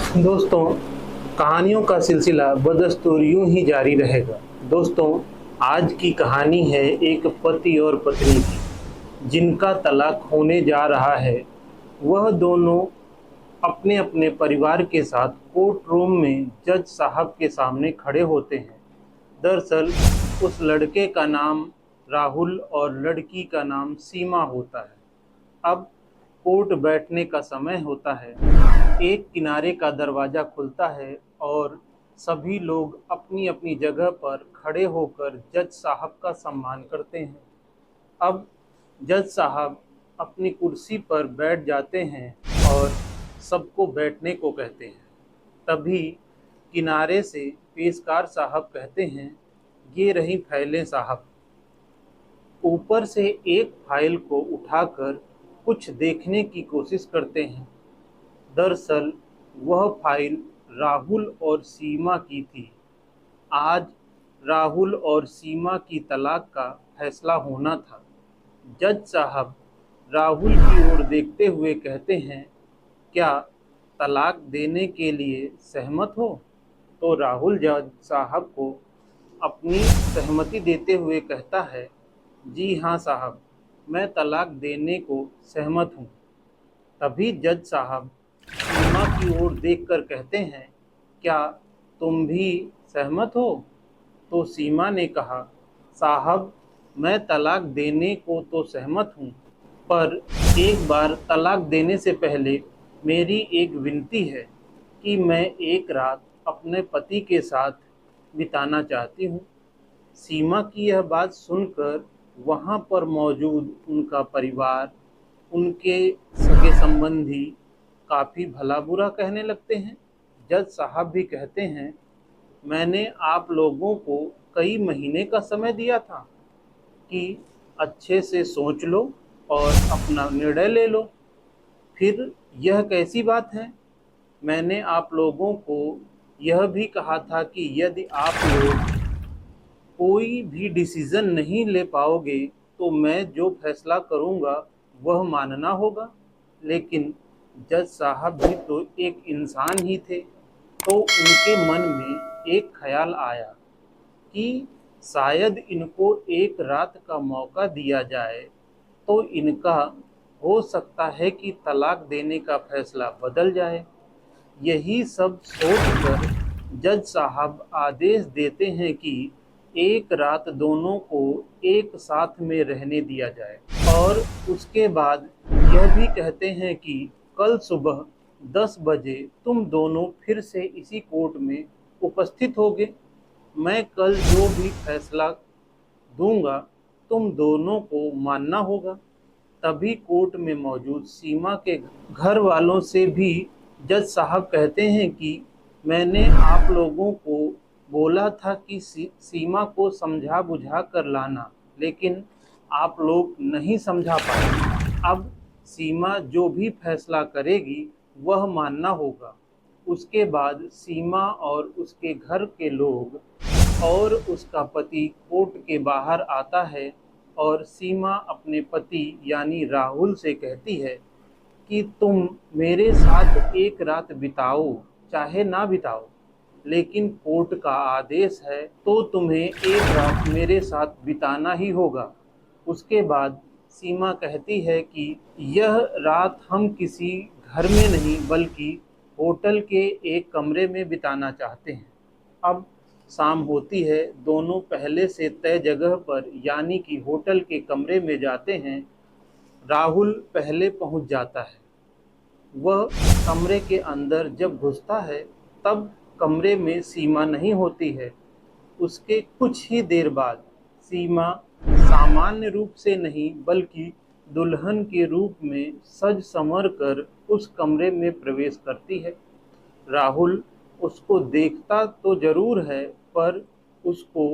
दोस्तों, कहानियों का सिलसिला बदस्तूर यूं ही जारी रहेगा। दोस्तों, आज की कहानी है एक पति और पत्नी की, जिनका तलाक होने जा रहा है। वह दोनों अपने अपने परिवार के साथ कोर्ट रूम में जज साहब के सामने खड़े होते हैं। दरअसल उस लड़के का नाम राहुल और लड़की का नाम सीमा होता है। अब कोर्ट बैठने का समय होता है। एक किनारे का दरवाज़ा खुलता है और सभी लोग अपनी अपनी जगह पर खड़े होकर जज साहब का सम्मान करते हैं। अब जज साहब अपनी कुर्सी पर बैठ जाते हैं और सबको बैठने को कहते हैं। तभी किनारे से पेशकार साहब कहते हैं, ये रही फाइलें साहब। ऊपर से एक फाइल को उठाकर कुछ देखने की कोशिश करते हैं। दरअसल वह फाइल राहुल और सीमा की थी। आज राहुल और सीमा की तलाक का फैसला होना था। जज साहब राहुल की ओर देखते हुए कहते हैं, क्या तलाक देने के लिए सहमत हो? तो राहुल जज साहब को अपनी सहमति देते हुए कहता है, जी हाँ साहब, मैं तलाक देने को सहमत हूँ। तभी जज साहब सीमा की ओर देखकर कहते हैं, क्या तुम भी सहमत हो? तो सीमा ने कहा, साहब, मैं तलाक देने को तो सहमत हूँ, पर एक बार तलाक देने से पहले मेरी एक विनती है कि मैं एक रात अपने पति के साथ बिताना चाहती हूँ। सीमा की यह बात सुनकर वहाँ पर मौजूद उनका परिवार, उनके सगे संबंधी काफ़ी भला बुरा कहने लगते हैं। जज साहब भी कहते हैं, मैंने आप लोगों को कई महीने का समय दिया था कि अच्छे से सोच लो और अपना निर्णय ले लो। फिर यह कैसी बात है? मैंने आप लोगों को यह भी कहा था कि यदि आप लोग कोई भी डिसीज़न नहीं ले पाओगे तो मैं जो फैसला करूँगा वह मानना होगा। लेकिन जज साहब भी तो एक इंसान ही थे। तो उनके मन में एक ख्याल आया कि शायद इनको एक रात का मौका दिया जाए तो इनका हो सकता है कि तलाक देने का फैसला बदल जाए। यही सब सोचकर जज साहब आदेश देते हैं कि एक रात दोनों को एक साथ में रहने दिया जाए और उसके बाद यह भी कहते हैं कि कल सुबह 10 बजे तुम दोनों फिर से इसी कोर्ट में उपस्थित होगे। मैं कल जो भी फैसला दूंगा तुम दोनों को मानना होगा। तभी कोर्ट में मौजूद सीमा के घर वालों से भी जज साहब कहते हैं कि मैंने आप लोगों को बोला था कि सीमा को समझा बुझा कर लाना, लेकिन आप लोग नहीं समझा पाए। अब सीमा जो भी फैसला करेगी वह मानना होगा। उसके बाद सीमा और उसके घर के लोग और उसका पति कोर्ट के बाहर आता है और सीमा अपने पति यानी राहुल से कहती है कि तुम मेरे साथ एक रात बिताओ चाहे ना बिताओ, लेकिन कोर्ट का आदेश है तो तुम्हें एक रात मेरे साथ बिताना ही होगा। उसके बाद सीमा कहती है कि यह रात हम किसी घर में नहीं बल्कि होटल के एक कमरे में बिताना चाहते हैं। अब शाम होती है। दोनों पहले से तय जगह पर यानी कि होटल के कमरे में जाते हैं। राहुल पहले पहुंच जाता है। वह कमरे के अंदर जब घुसता है तब कमरे में सीमा नहीं होती है। उसके कुछ ही देर बाद सीमा सामान्य रूप से नहीं बल्कि दुल्हन के रूप में सज संवर कर उस कमरे में प्रवेश करती है। राहुल उसको देखता तो जरूर है पर उसको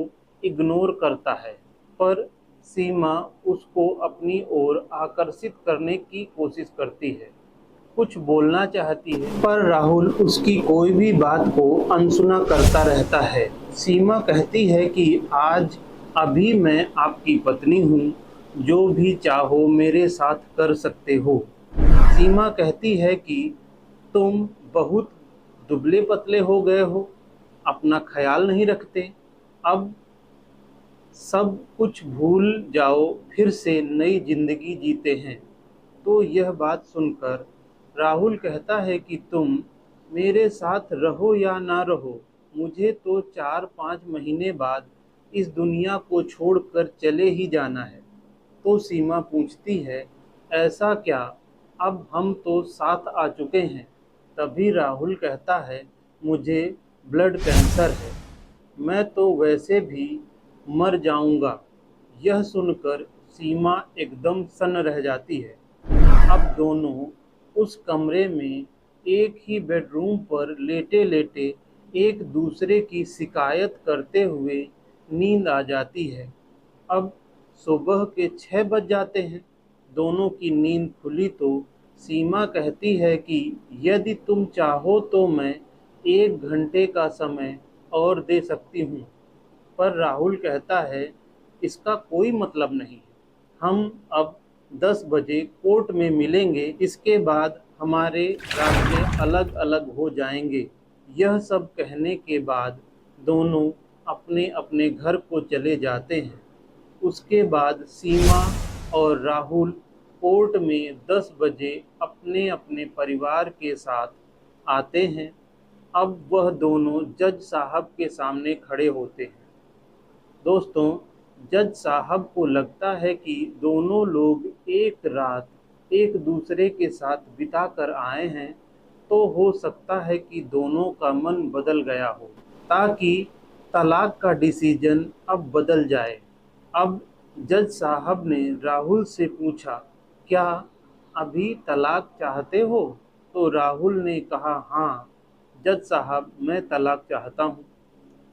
इग्नोर करता है, पर सीमा उसको अपनी ओर आकर्षित करने की कोशिश करती है, कुछ बोलना चाहती है, पर राहुल उसकी कोई भी बात को अनसुना करता रहता है। सीमा कहती है कि आज अभी मैं आपकी पत्नी हूँ, जो भी चाहो मेरे साथ कर सकते हो। सीमा कहती है कि तुम बहुत दुबले पतले हो गए हो, अपना ख्याल नहीं रखते, अब सब कुछ भूल जाओ, फिर से नई जिंदगी जीते हैं। तो यह बात सुनकर राहुल कहता है कि तुम मेरे साथ रहो या ना रहो, मुझे तो 4-5 महीने बाद इस दुनिया को छोड़कर चले ही जाना है। तो सीमा पूछती है, ऐसा क्या, अब हम तो साथ आ चुके हैं। तभी राहुल कहता है, मुझे ब्लड कैंसर है, मैं तो वैसे भी मर जाऊंगा। यह सुनकर सीमा एकदम सन्न रह जाती है। अब दोनों उस कमरे में एक ही बेडरूम पर लेटे लेटे एक दूसरे की शिकायत करते हुए नींद आ जाती है। अब सुबह के 6 बज जाते हैं। दोनों की नींद खुली तो सीमा कहती है कि यदि तुम चाहो तो मैं 1 घंटे का समय और दे सकती हूँ। पर राहुल कहता है, इसका कोई मतलब नहीं, हम अब 10 बजे कोर्ट में मिलेंगे, इसके बाद हमारे रास्ते अलग अलग हो जाएंगे। यह सब कहने के बाद दोनों अपने अपने घर को चले जाते हैं। उसके बाद सीमा और राहुल कोर्ट में 10 बजे अपने अपने परिवार के साथ आते हैं। अब वह दोनों जज साहब के सामने खड़े होते हैं। दोस्तों, जज साहब को लगता है कि दोनों लोग एक रात एक दूसरे के साथ बिता कर आए हैं, तो हो सकता है कि दोनों का मन बदल गया हो, ताकि तलाक का डिसीजन अब बदल जाए। अब जज साहब ने राहुल से पूछा, क्या अभी तलाक चाहते हो? तो राहुल ने कहा, हाँ जज साहब, मैं तलाक चाहता हूँ।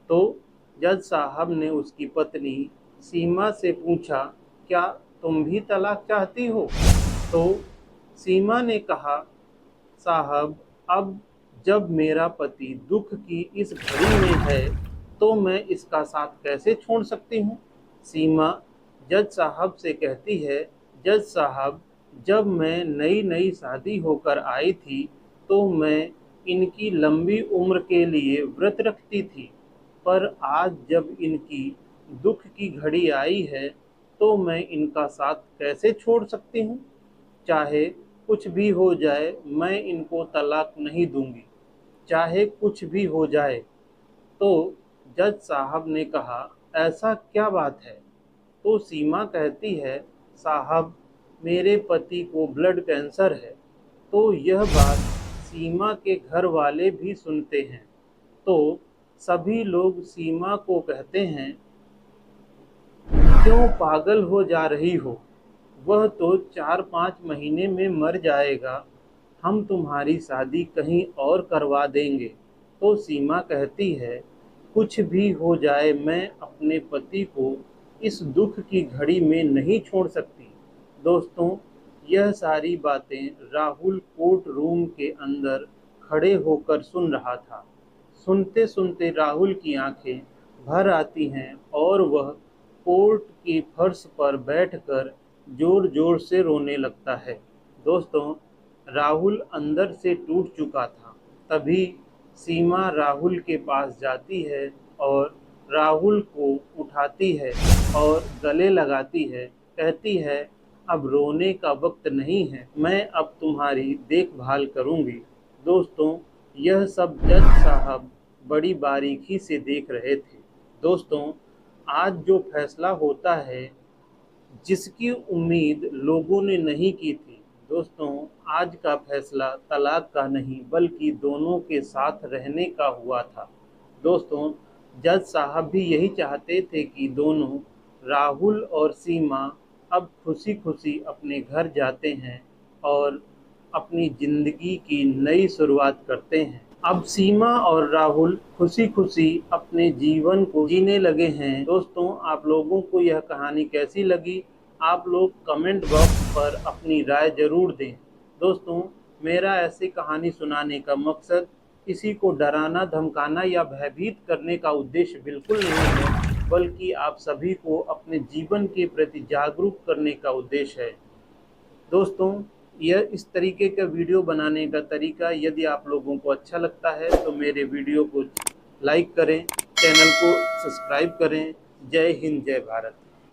तो जज साहब ने उसकी पत्नी सीमा से पूछा, क्या तुम भी तलाक चाहती हो? तो सीमा ने कहा, साहब, अब जब मेरा पति दुख की इस घड़ी में है तो मैं इसका साथ कैसे छोड़ सकती हूँ? सीमा जज साहब से कहती है, जज साहब, जब मैं नई नई शादी होकर आई थी तो मैं इनकी लंबी उम्र के लिए व्रत रखती थी, पर आज जब इनकी दुख की घड़ी आई है तो मैं इनका साथ कैसे छोड़ सकती हूँ? चाहे कुछ भी हो जाए, मैं इनको तलाक नहीं दूंगी, चाहे कुछ भी हो जाए। तो जज साहब ने कहा, ऐसा क्या बात है? तो सीमा कहती है, साहब, मेरे पति को ब्लड कैंसर है। तो यह बात सीमा के घर वाले भी सुनते हैं। तो सभी लोग सीमा को कहते हैं, क्यों पागल हो जा रही हो? वह तो 4-5 महीने में मर जाएगा, हम तुम्हारी शादी कहीं और करवा देंगे। तो सीमा कहती है, कुछ भी हो जाए, मैं अपने पति को इस दुख की घड़ी में नहीं छोड़ सकती। दोस्तों, यह सारी बातें राहुल कोर्ट रूम के अंदर खड़े होकर सुन रहा था। सुनते सुनते राहुल की आंखें भर आती हैं और वह कोर्ट की फर्श पर बैठकर जोर जोर से रोने लगता है। दोस्तों, राहुल अंदर से टूट चुका था। तभी सीमा राहुल के पास जाती है और राहुल को उठाती है और गले लगाती है, कहती है, अब रोने का वक्त नहीं है, मैं अब तुम्हारी देखभाल करूंगी। दोस्तों, यह सब जज साहब बड़ी बारीकी से देख रहे थे। दोस्तों, आज जो फैसला होता है, जिसकी उम्मीद लोगों ने नहीं की थी, दोस्तों, आज का फैसला तलाक का नहीं बल्कि दोनों के साथ रहने का हुआ था। दोस्तों, जज साहब भी यही चाहते थे कि दोनों राहुल और सीमा अब खुशी खुशी अपने घर जाते हैं और अपनी ज़िंदगी की नई शुरुआत करते हैं। अब सीमा और राहुल खुशी खुशी अपने जीवन को जीने लगे हैं। दोस्तों, आप लोगों को यह कहानी कैसी लगी? आप लोग कमेंट बॉक्स पर अपनी राय ज़रूर दें। दोस्तों, मेरा ऐसी कहानी सुनाने का मकसद किसी को डराना, धमकाना या भयभीत करने का उद्देश्य बिल्कुल नहीं है, बल्कि आप सभी को अपने जीवन के प्रति जागरूक करने का उद्देश्य है। दोस्तों, यह इस तरीके का वीडियो बनाने का तरीका यदि आप लोगों को अच्छा लगता है तो मेरे वीडियो को लाइक करें, चैनल को सब्सक्राइब करें। जय हिंद, जय भारत।